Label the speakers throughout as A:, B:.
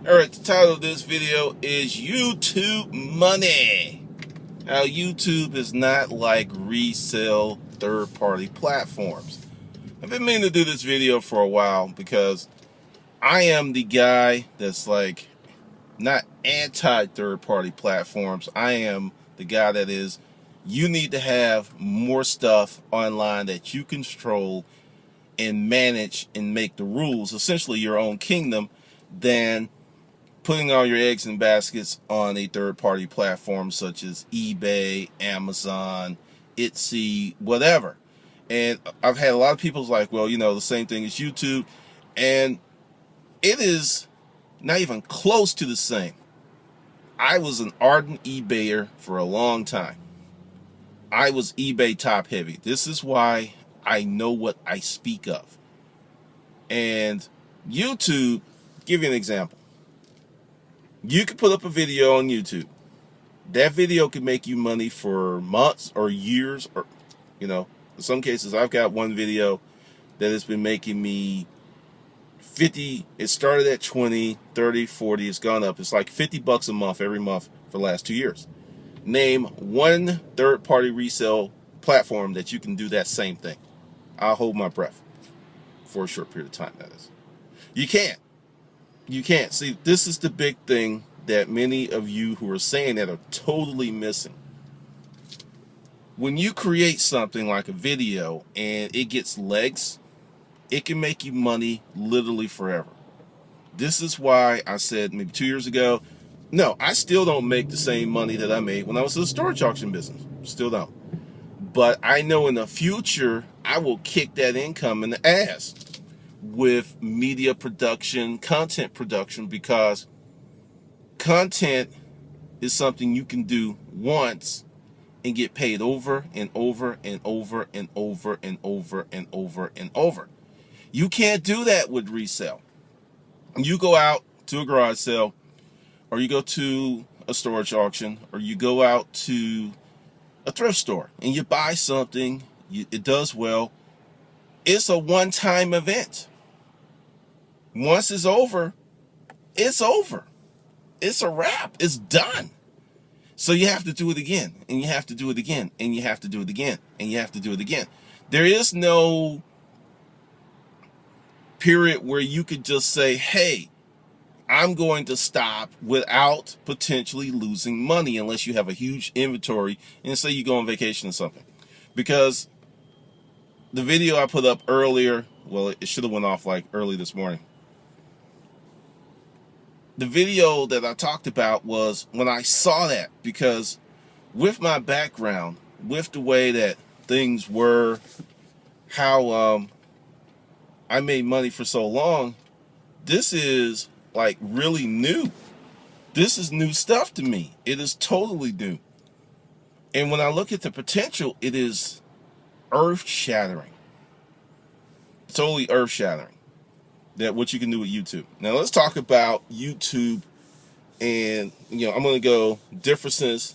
A: Alright, the title of this video is YouTube Money. How YouTube is not like resale third-party platforms. I've been meaning to do this video for a while because I am the guy that's like not anti third-party platforms. I am the guy that is, you need to have more stuff online that you control and manage and make the rules, essentially your own kingdom, than putting all your eggs in baskets on a third-party platform such as eBay, Amazon, Etsy, whatever. And I've had a lot of people like, well, the same thing as YouTube, and it is not even close to the same. I was an ardent eBayer for a long time. I was eBay top heavy. This is why I know what I speak of. And YouTube, give you an example. You could put up a video on YouTube. That video could make you money for months or years, or, in some cases, I've got one video that has been making me 50. It started at 20, 30, 40. It's gone up. It's like $50 a month every month for the last 2 years. Name one third-party resale platform that you can do that same thing. I'll hold my breath for a short period of time, that is. You can't. You can't. See, this is the big thing that many of you who are saying that are totally missing. When you create something like a video and it gets legs, it can make you money literally forever. This is why I said maybe 2 years ago, no, I still don't make the same money that I made when I was in the storage auction business. Still don't. But I know in the future, I will kick that income in the ass with media production, content production, because content is something you can do once and get paid over and over and over and over and over and over and over. You can't do that with resale. You go out to a garage sale, or you go to a storage auction, or you go out to a thrift store and you buy something, it does well. It's a one-time event. Once it's over, it's over. It's a wrap. It's done. So you have to do it again, and you have to do it again, and you have to do it again, and you have to do it again. There is no period where you could just say, hey, I'm going to stop without potentially losing money, unless you have a huge inventory and say you go on vacation or something. Because the video I put up earlier, well, it should have went off like early this morning. The video that I talked about was when I saw that, because with my background, with the way that things were, how I made money for so long, this is like really new. This is new stuff to me. It is totally new. And when I look at the potential, it is earth-shattering. Totally earth-shattering. That what you can do with YouTube. Now let's talk about YouTube, and I'm going to go differences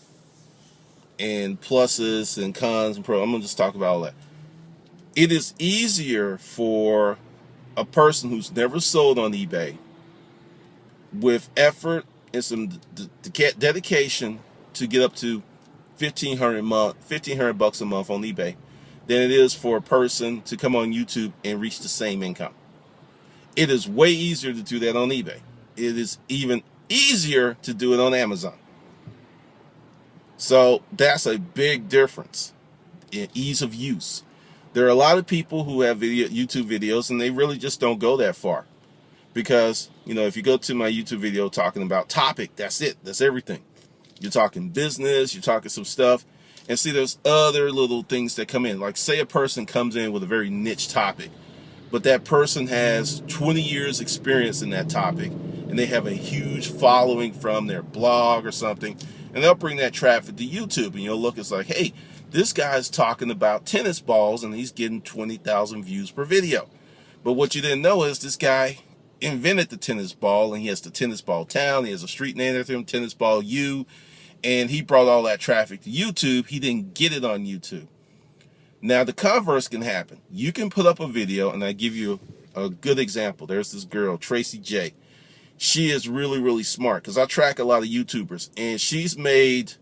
A: and pluses and cons and pros. I'm going to just talk about all that. It is easier for a person who's never sold on eBay, with effort and some dedication, to get up to $1,500 a month on eBay than it is for a person to come on YouTube and reach the same income. It is way easier to do that on eBay. It is even easier to do it on Amazon. So that's a big difference in ease of use. There are a lot of people who have YouTube videos and they really just don't go that far. Because, if you go to my YouTube video talking about topic, that's it. That's everything. You're talking business, you're talking some stuff. And see, there's other little things that come in. Like, say a person comes in with a very niche topic, but that person has 20 years experience in that topic, and they have a huge following from their blog or something, and they'll bring that traffic to YouTube, and you'll look, it's like, hey, this guy's talking about tennis balls, and he's getting 20,000 views per video. But what you didn't know is this guy invented the tennis ball, and he has the tennis ball town, he has a street name after him, Tennis Ball U, and he brought all that traffic to YouTube. He didn't get it on YouTube. Now, the converse can happen. You can put up a video, and I give you a good example. There's this girl, Tracy J. she is really, really smart, because I track a lot of YouTubers, and she's made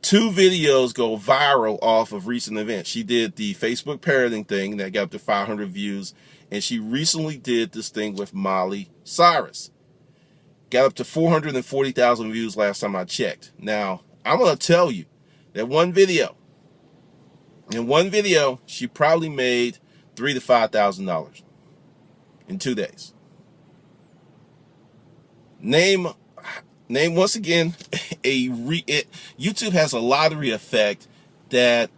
A: 2 videos go viral off of recent events. She did the Facebook parroting thing that got up to 500 views, and she recently did this thing with Miley Cyrus. Got up to 440,000 views last time I checked. Now, I'm going to tell you that in one video, she probably made $3,000 to $5,000 in 2 days. Name once again, YouTube has a lottery effect that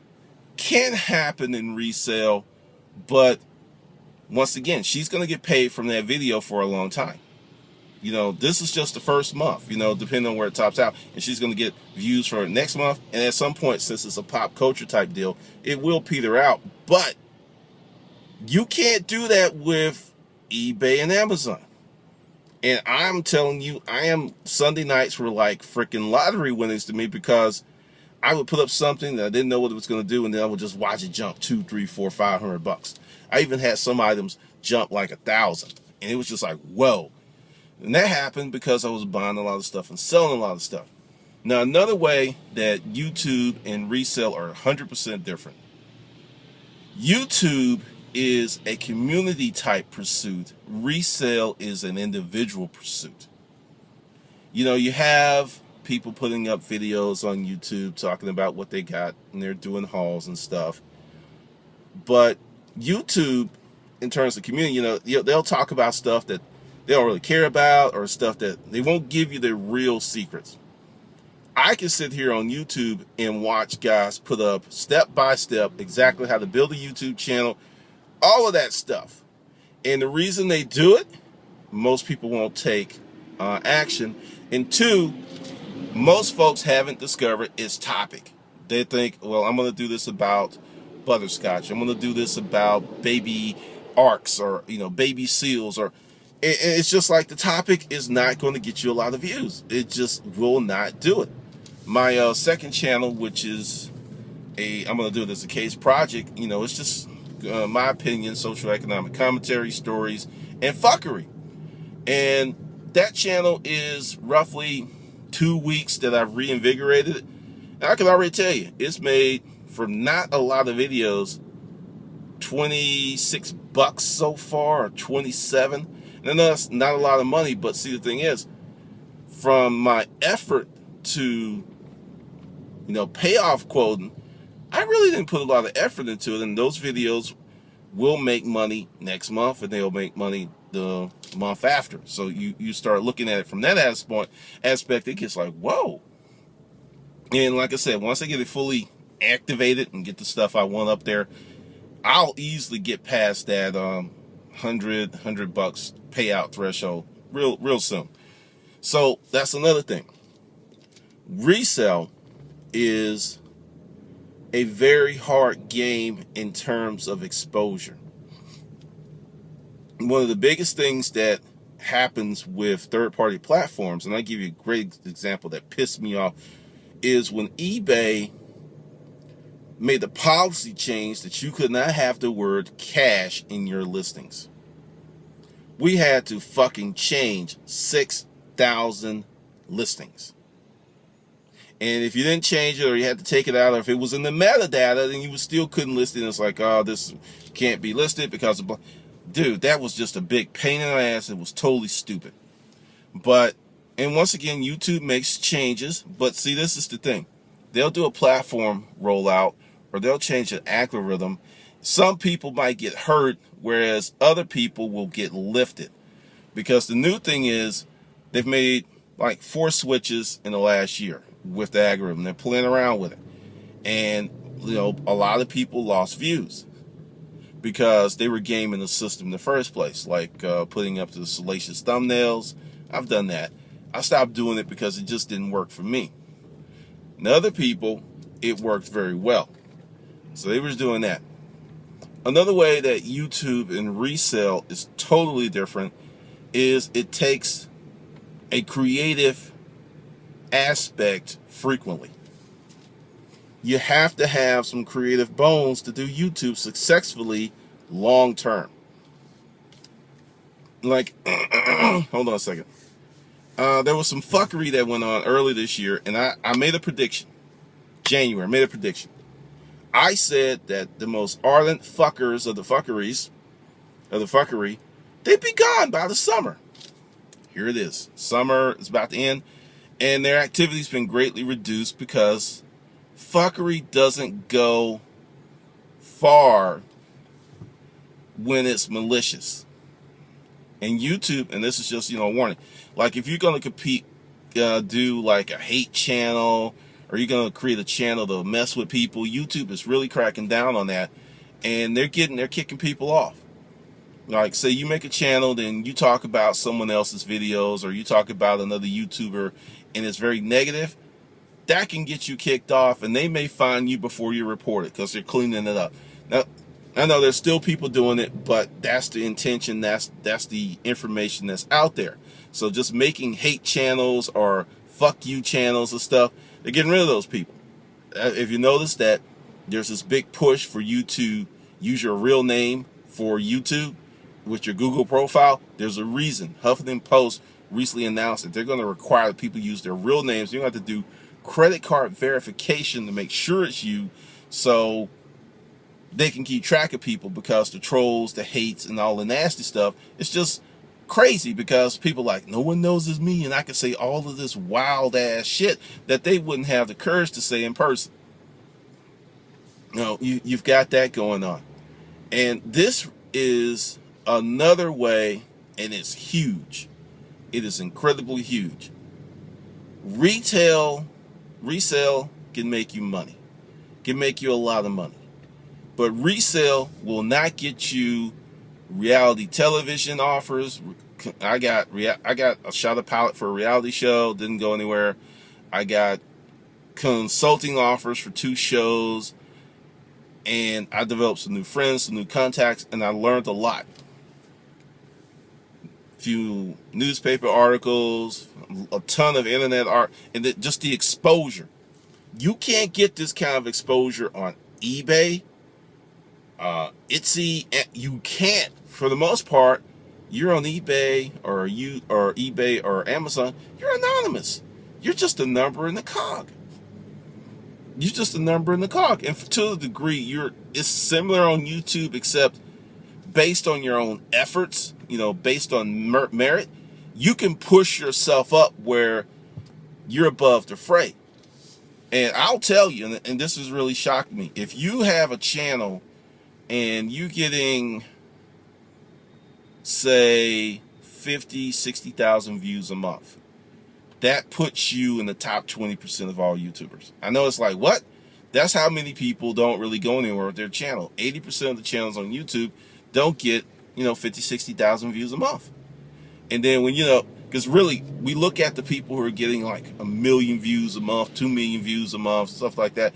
A: can happen in resale, but once again, she's going to get paid from that video for a long time. You know, this is just the first month, you know, depending on where it tops out, and she's going to get views for next month, and at some point, since it's a pop culture type deal, it will peter out. But you can't do that with eBay and Amazon. And I'm telling you, Sunday nights were like freaking lottery winnings to me, because I would put up something that I didn't know what it was going to do, and then I would just watch it jump $200, $300, $400, $500. I even had some items jump like 1,000, and it was just like, whoa. And that happened because I was buying a lot of stuff and selling a lot of stuff. Now, another way that YouTube and resale are 100% different. YouTube is a community type pursuit. Resale is an individual pursuit. You know, you have people putting up videos on YouTube talking about what they got, and they're doing hauls and stuff. But YouTube, in terms of community, you know, they'll talk about stuff that they don't really care about, or stuff that they won't give you their real secrets. I can sit here on YouTube and watch guys put up step by step exactly how to build a YouTube channel, all of that stuff. And the reason they do it, most people won't take action. And 2, most folks haven't discovered its topic. They think, well, I'm going to do this about butterscotch. I'm going to do this about baby arcs, or, you know, baby seals, or it's just like the topic is not going to get you a lot of views. It just will not do it. My second channel, which is I'm going to do it as a case project, you know, it's just my opinion, social economic commentary, stories, and fuckery. And that channel is roughly 2 weeks that I've reinvigorated it. And I can already tell you, it's made, for not a lot of videos, $26 so far, or 27. And that's not a lot of money, but see, the thing is, from my effort to, you know, payoff quoting, I really didn't put a lot of effort into it, and those videos will make money next month, and they'll make money the month after. So you start looking at it from that aspect, it gets like, whoa. And like I said, once I get it fully activated and get the stuff I want up there, I'll easily get past that $100 payout threshold real soon. So that's another thing. Resale is a very hard game in terms of exposure. One of the biggest things that happens with third-party platforms, and I'll give you a great example that pissed me off, is when eBay made the policy change that you could not have the word cash in your listings. We had to fucking change 6,000 listings. And if you didn't change it, or you had to take it out, or if it was in the metadata, then you still couldn't list it. And it's like, oh, this can't be listed because of... Dude, that was just a big pain in the ass. It was totally stupid. But, and once again, YouTube makes changes. But see, this is the thing. They'll do a platform rollout, or they'll change an algorithm. Some people might get hurt, whereas other people will get lifted. Because the new thing is, they've made like 4 switches in the last year with the algorithm. They're playing around with it. And, you know, a lot of people lost views because they were gaming the system in the first place, like putting up the salacious thumbnails. I've done that. I stopped doing it because it just didn't work for me. And other people, it worked very well. So they was doing that. Another way that YouTube and resale is totally different is it takes a creative aspect frequently. You have to have some creative bones to do YouTube successfully long term. like, hold on a second. There was some fuckery that went on early this year, and I made a prediction. January, I made a prediction. I said that the most ardent fuckers of the fuckeries, they'd be gone by the summer. Here it is. Summer is about to end, and their activity's been greatly reduced because fuckery doesn't go far when it's malicious. And YouTube, and this is just, a warning, like if you're going to compete, do like a hate channel, or you're going to create a channel to mess with people, YouTube is really cracking down on that, and they're kicking people off. Like, say you make a channel, then you talk about someone else's videos, or you talk about another YouTuber, and it's very negative, that can get you kicked off, and they may find you before you report it, because they're cleaning it up. Now, I know there's still people doing it, but that's the intention, that's the information that's out there. So just making hate channels or fuck you channels and stuff, they're getting rid of those people. If you notice that there's this big push for you to use your real name for YouTube with your Google profile, there's a reason. Huffington Post recently announced that they're going to require that people use their real names. You're going to have to do credit card verification to make sure it's you, so they can keep track of people, because the trolls, the hates, and all the nasty stuff, it's just crazy, because people like, no one knows it's me, and I can say all of this wild ass shit that they wouldn't have the courage to say in person. No, you've got that going on. And this is another way, and it's huge. It is incredibly huge. Resale can make you money, can make you a lot of money. But resale will not get you reality television offers. I got a shot of pilot for a reality show, didn't go anywhere. I got consulting offers for 2 shows, and I developed some new friends, some new contacts, and I learned a lot. A few newspaper articles, a ton of internet art, and just the exposure. You can't get this kind of exposure on eBay. Etsy, you can't. For the most part, you're on eBay or eBay or Amazon, you're anonymous. You're just a number in the cog. You're just a number in the cog. And to a degree, it's similar on YouTube, except based on your own efforts, based on merit, you can push yourself up where you're above the fray. And I'll tell you, and this has really shocked me, if you have a channel and you getting, say, 50, 60,000 views a month, that puts you in the top 20% of all YouTubers. I know it's like, what? That's how many people don't really go anywhere with their channel. 80% of the channels on YouTube don't get, 50, 60,000 views a month. And then when, because really, we look at the people who are getting like 1 million views a month, 2 million views a month, stuff like that.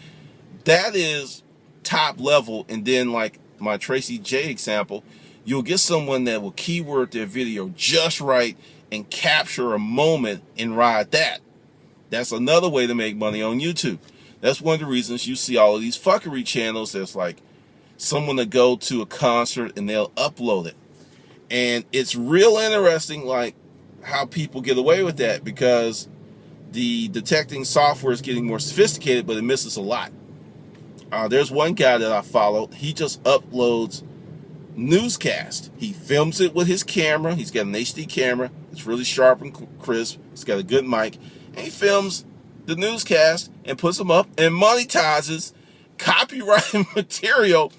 A: That is top level. And then like my Tracy J example, you'll get someone that will keyword their video just right and capture a moment and ride that. That's another way to make money on YouTube. That's one of the reasons you see all of these fuckery channels. There's like someone to go to a concert and they'll upload it. And it's real interesting, like how people get away with that, because the detecting software is getting more sophisticated, but it misses a lot. There's one guy that I followed. He just uploads newscast. He films it with his camera. He's got an HD camera. It's really sharp and crisp. It's got a good mic. And he films the newscast and puts them up and monetizes copyrighted material.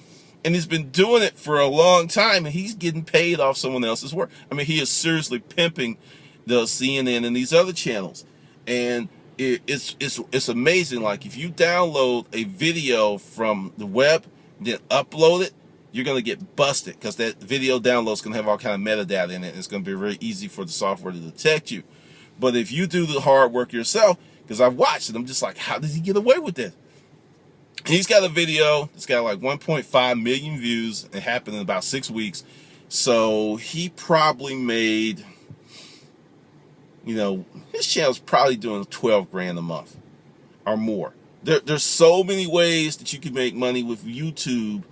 A: And he's been doing it for a long time, and he's getting paid off someone else's work. I mean, he is seriously pimping the CNN and these other channels. And it's amazing. Like, if you download a video from the web, then upload it, you're going to get busted, because that video download is going to have all kind of metadata in it. And it's going to be very easy for the software to detect you. But if you do the hard work yourself, because I've watched it, I'm just like, how did he get away with this? He's got a video. It's got like 1.5 million views. It happened in about 6 weeks. So he probably made, his channel's probably doing 12 grand a month or more. There's so many ways that you can make money with YouTube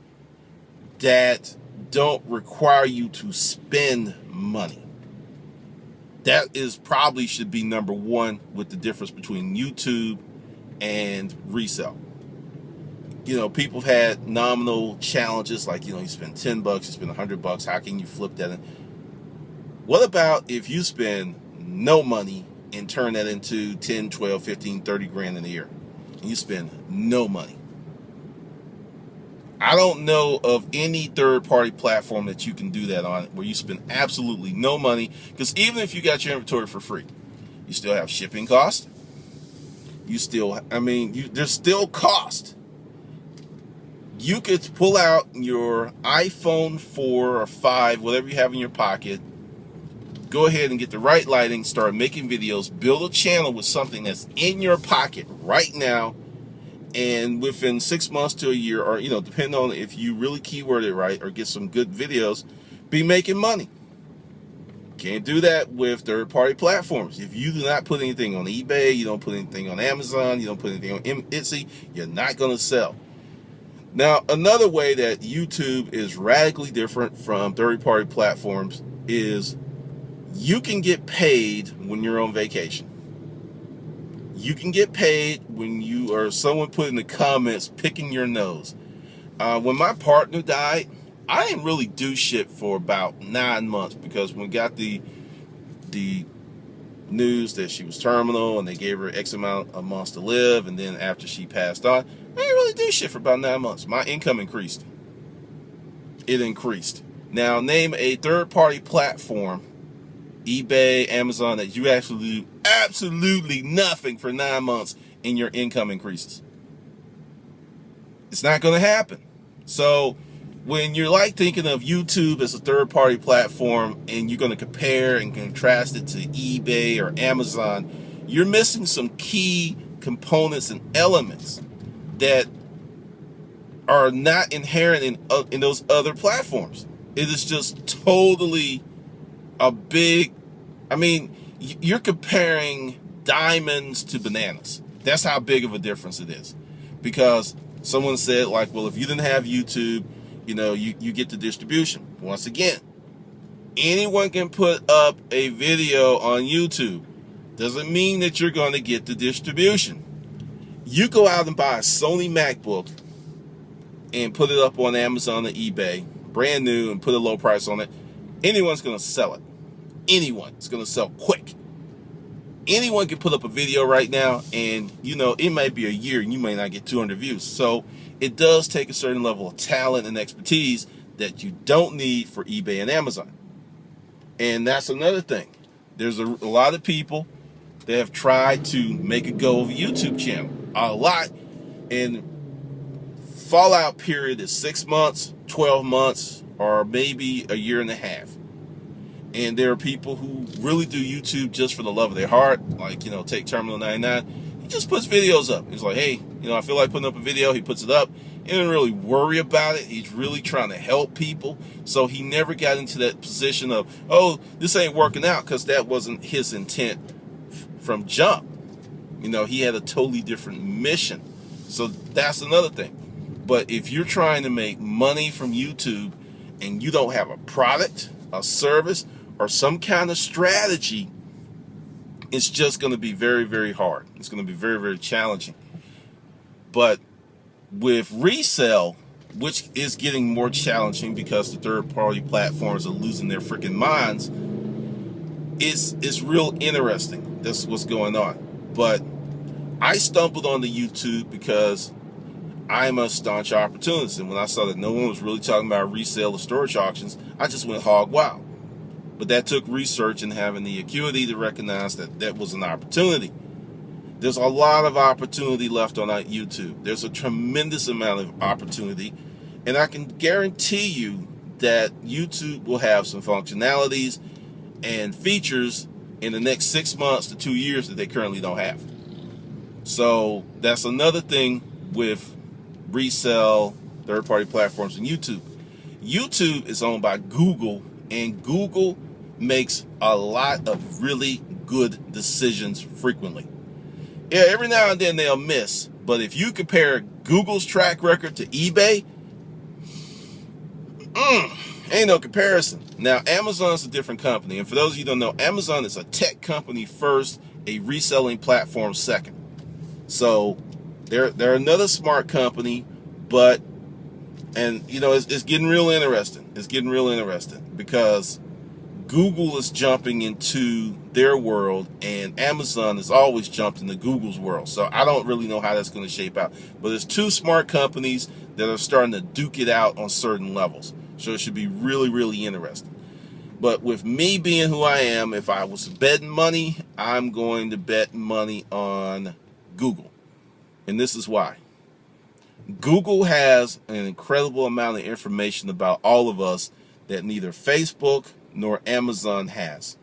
A: that don't require you to spend money. That is probably should be number one with the difference between YouTube and resale. People have had nominal challenges like, you spend $10, you spend $100. How can you flip that in? What about if you spend no money and turn that into 10, 12, 15, 30 grand in a year? And you spend no money. I don't know of any third-party platform that you can do that on where you spend absolutely no money, because even if you got your inventory for free, you still have shipping costs. There's still cost. You could pull out your iPhone 4 or 5, whatever you have in your pocket, go ahead and get the right lighting, start making videos, build a channel with something that's in your pocket right now, and within 6 months to a year, or depending on if you really keyword it right or get some good videos, be making money. Can't do that with third-party platforms. If you do not put anything on eBay, you don't put anything on Amazon, you don't put anything on Etsy, you're not going to sell. Now, another way that YouTube is radically different from third-party platforms is you can get paid when you're on vacation. You can get paid when you or someone put in the comments picking your nose. When my partner died, I didn't really do shit for about 9 months, because when we got the news that she was terminal and they gave her X amount of months to live, and then after she passed on, I didn't really do shit for about 9 months. My income increased. It increased. Now, name a third-party platform, eBay, Amazon, that you actually do absolutely nothing for 9 months and your income increases. It's not going to happen. So when you're thinking of YouTube as a third-party platform and you're going to compare and contrast it to eBay or Amazon, you're missing some key components and elements that are not inherent in those other platforms. It is just totally a big, you're comparing diamonds to bananas. That's how big of a difference it is. Because someone said, well, if you didn't have YouTube, you get the distribution. Once again, anyone can put up a video on YouTube. Doesn't mean that you're going to get the distribution. You go out and buy a Sony MacBook and put it up on Amazon or eBay, brand new, and put a low price on it. Anyone's going to sell it. Anyone. It's going to sell quick. Anyone can put up a video right now, and it might be a year and you may not get 200 views. So it does take a certain level of talent and expertise that you don't need for eBay and Amazon. And that's another thing. There's a lot of people that have tried to make a go of a YouTube channel. A lot. And fallout period is 6 months, 12 months, or maybe a year and a half. And there are people who really do YouTube just for the love of their heart, take Terminal 99. He just puts videos up. He's like, hey, I feel like putting up a video. He puts it up. He didn't really worry about it. He's really trying to help people. So he never got into that position of, oh, this ain't working out, because that wasn't his intent from jump. He had a totally different mission. So that's another thing. But if you're trying to make money from YouTube and you don't have a product, a service, or some kind of strategy, it's just going to be very, very hard. It's going to be very, very challenging. But with resale, which is getting more challenging because the third-party platforms are losing their freaking minds, it's real interesting. That's what's going on. But I stumbled onto YouTube because I'm a staunch opportunist, and when I saw that no one was really talking about resale or storage auctions, I just went hog wild. But that took research and having the acuity to recognize that that was an opportunity. There's a lot of opportunity left on YouTube. There's a tremendous amount of opportunity, and I can guarantee you that YouTube will have some functionalities and features in the next 6 months to 2 years that they currently don't have. So that's another thing with resell, third-party platforms, and YouTube. YouTube is owned by Google, and Google makes a lot of really good decisions frequently. Yeah, every now and then they'll miss, but if you compare Google's track record to eBay, Ain't no comparison. Now, Amazon's a different company. And for those of you who don't know, Amazon is a tech company first, a reselling platform second. So they're another smart company, but, and you know, it's getting real interesting. It's getting real interesting because Google is jumping into their world, and Amazon has always jumped into Google's world. So I don't really know how that's going to shape out. But there's two smart companies that are starting to duke it out on certain levels. So it should be really, really interesting. But with me being who I am, if I was betting money, I'm going to bet money on Google. And this is why. Google has an incredible amount of information about all of us that neither Facebook nor Amazon has.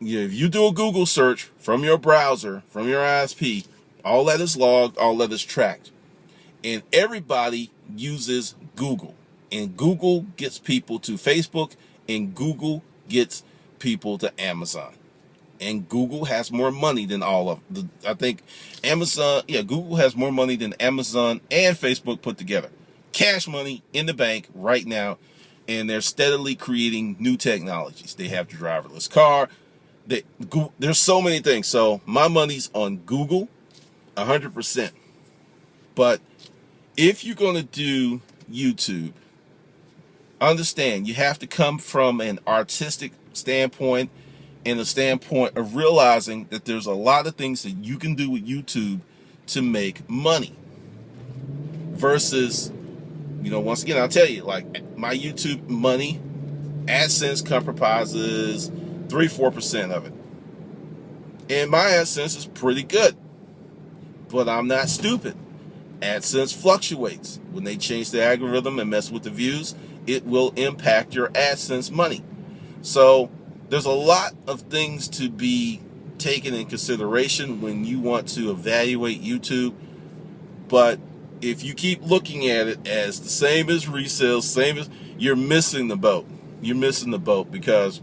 A: If you do a Google search from your browser, from your ISP, all that is logged, all that is tracked. And everybody uses Google. And Google gets people to Facebook, and Google gets people to Amazon. And Google has more money than all of them. I think Google has more money than Amazon and Facebook put together. Cash money in the bank right now. And they're steadily creating new technologies. They have the driverless car. There's so many things. So my money's on Google, 100%. But if you're going to do YouTube, understand you have to come from an artistic standpoint and a standpoint of realizing that there's a lot of things that you can do with YouTube to make money. Versus, once again, I'll tell you, like my YouTube money, AdSense comprises 3-4% of it. And my AdSense is pretty good. But I'm not stupid. AdSense fluctuates. When they change the algorithm and mess with the views, it will impact your AdSense money. So there's a lot of things to be taken in consideration when you want to evaluate YouTube. But if you keep looking at it as the same as resales, you're missing the boat. You're missing the boat because,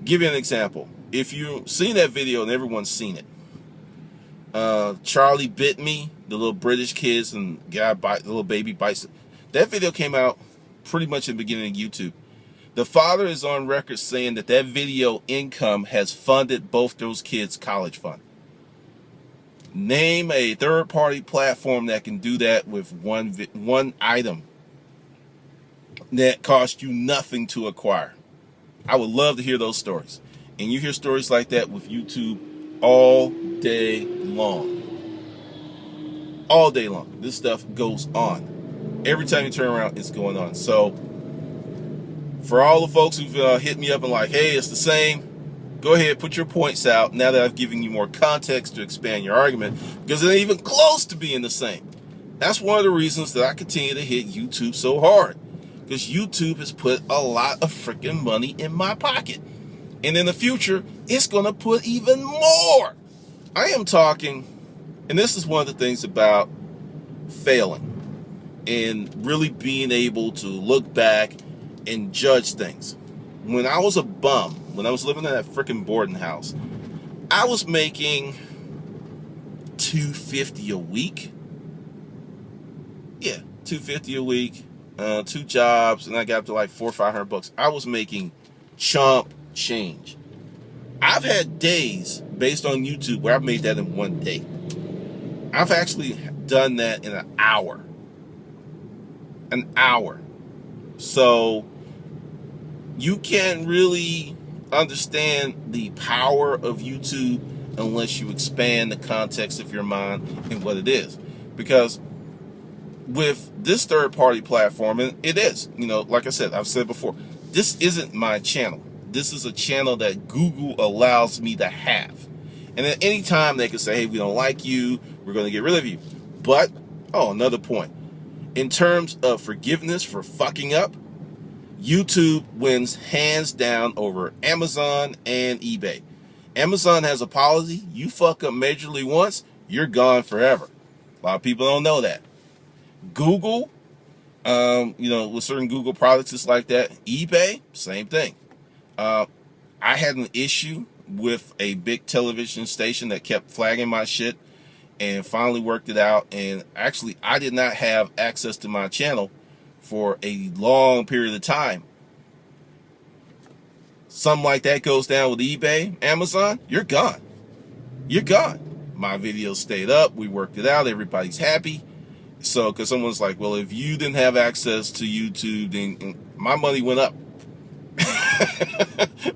A: give you an example. If you've seen that video, and everyone's seen it, Charlie Bit Me, the little British kids and the little baby bites. That video came out pretty much in the beginning of YouTube. The father is on record saying that video income has funded both those kids' college fund. Name a third-party platform that can do that with one item that cost you nothing to acquire. I would love to hear those stories. And you hear stories like that with YouTube all day long. All day long. This stuff goes on. Every time you turn around, it's going on. So, for all the folks who've hit me up and like, hey, it's the same, go ahead, put your points out now that I've given you more context to expand your argument, because it ain't even close to being the same. That's one of the reasons that I continue to hit YouTube so hard, because YouTube has put a lot of freaking money in my pocket. And in the future, it's going to put even more. I am talking, and this is one of the things about failing and really being able to look back and judge things. When I was a bum, when I was living in that freaking boarding house, I was making $250 a week. Yeah, $250 a week, 2 jobs, and I got up to like $400 or $500. I was making chump change. I've had days based on YouTube where I've made that in one day. I've actually done that in an hour. An hour. So you can't really understand the power of YouTube unless you expand the context of your mind and what it is. Because with this third-party platform, and it is, like I said, I've said before, this isn't my channel. This is a channel that Google allows me to have. And at any time they can say, hey, we don't like you, we're going to get rid of you. But, another point. In terms of forgiveness for fucking up, YouTube wins hands down over Amazon and eBay. Amazon has a policy, you fuck up majorly once, you're gone forever. A lot of people don't know that. Google, with certain Google products, it's like that. eBay, same thing. I had an issue with a big television station that kept flagging my shit, and finally worked it out. And actually, I did not have access to my channel for a long period of time. Something like that goes down with eBay, Amazon, you're gone. You're gone. My videos stayed up. We worked it out. Everybody's happy. So, because someone's like, well, if you didn't have access to YouTube, then my money went up.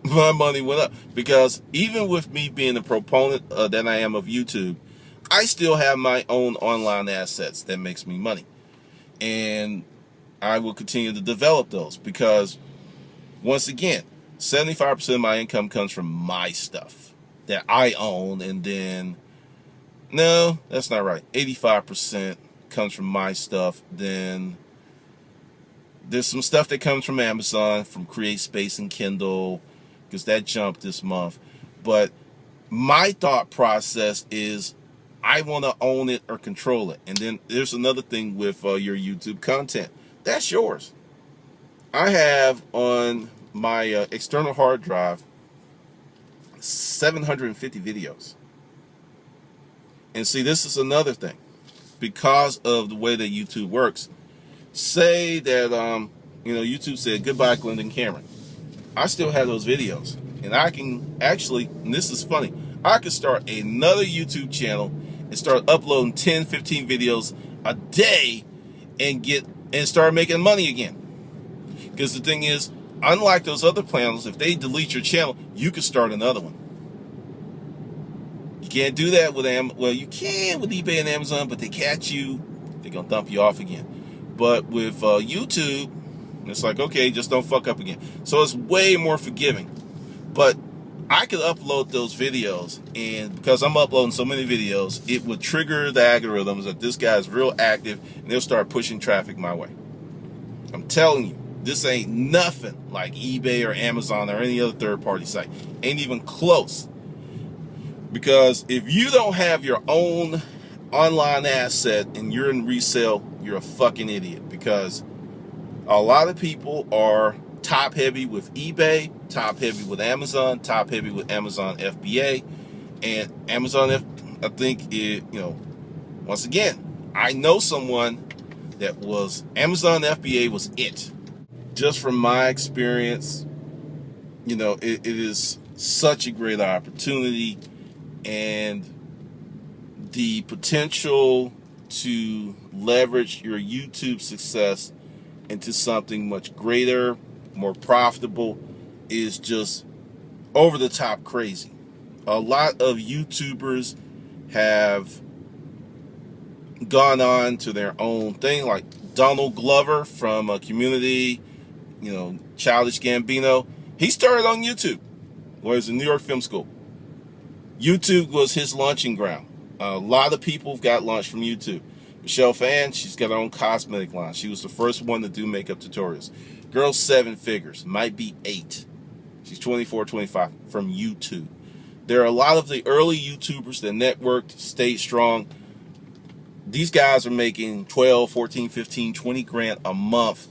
A: My money went up. Because even with me being a proponent that I am of YouTube, I still have my own online assets that makes me money. And I will continue to develop those because, once again, 75% of my income comes from my stuff that I own. And then, no, that's not right. 85% comes from my stuff. Then there's some stuff that comes from Amazon, from Create Space and Kindle, because that jumped this month. But my thought process is I want to own it or control it. And then there's another thing with your YouTube content. That's yours. I have on my external hard drive 750 videos. And see, this is another thing. Because of the way that YouTube works, say that YouTube said goodbye Glendon Cameron. I still have those videos, and I can actually, and this is funny, I could start another YouTube channel and start uploading 10, 15 videos a day and start making money again. Because the thing is, unlike those other channels, if they delete your channel, you can start another one. You can't do that with well, you can with eBay and Amazon, but they catch you, they're gonna dump you off again. But with YouTube, it's like, okay, just don't fuck up again. So it's way more forgiving. But I could upload those videos, and because I'm uploading so many videos, it would trigger the algorithms that this guy is real active, and they'll start pushing traffic my way. I'm telling you, this ain't nothing like eBay or Amazon or any other third-party site. Ain't even close. Because if you don't have your own online asset and you're in resale, you're a fucking idiot. Because a lot of people are top heavy with eBay, top heavy with Amazon, top heavy with Amazon FBA, and Amazon I think once again, I know someone that was Amazon FBA was it. Just from my experience, it is such a great opportunity. And the potential to leverage your YouTube success into something much greater, more profitable, is just over the top crazy. A lot of YouTubers have gone on to their own thing, like Donald Glover from Community, Childish Gambino. He started on YouTube. Well, he was in New York Film School. YouTube was his launching ground. A lot of people got launched from YouTube. Michelle Phan, she's got her own cosmetic line. She was the first one to do makeup tutorials. Girl, 7 figures, might be 8. She's 24, 25 from YouTube. There are a lot of the early YouTubers that networked, stayed strong. These guys are making 12, 14, 15, 20 grand a month.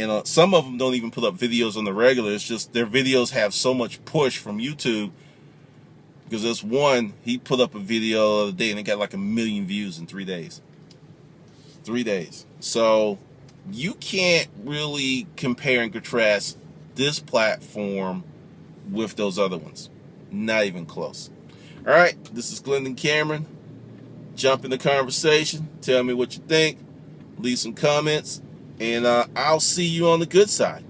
A: And some of them don't even put up videos on the regular. It's just their videos have so much push from YouTube. Because there's one, he put up a video the other day and it got like 1 million views in 3 days. 3 days. So you can't really compare and contrast this platform with those other ones. Not even close. All right, this is Glendon Cameron. Jump in the conversation. Tell me what you think. Leave some comments. And I'll see you on the good side.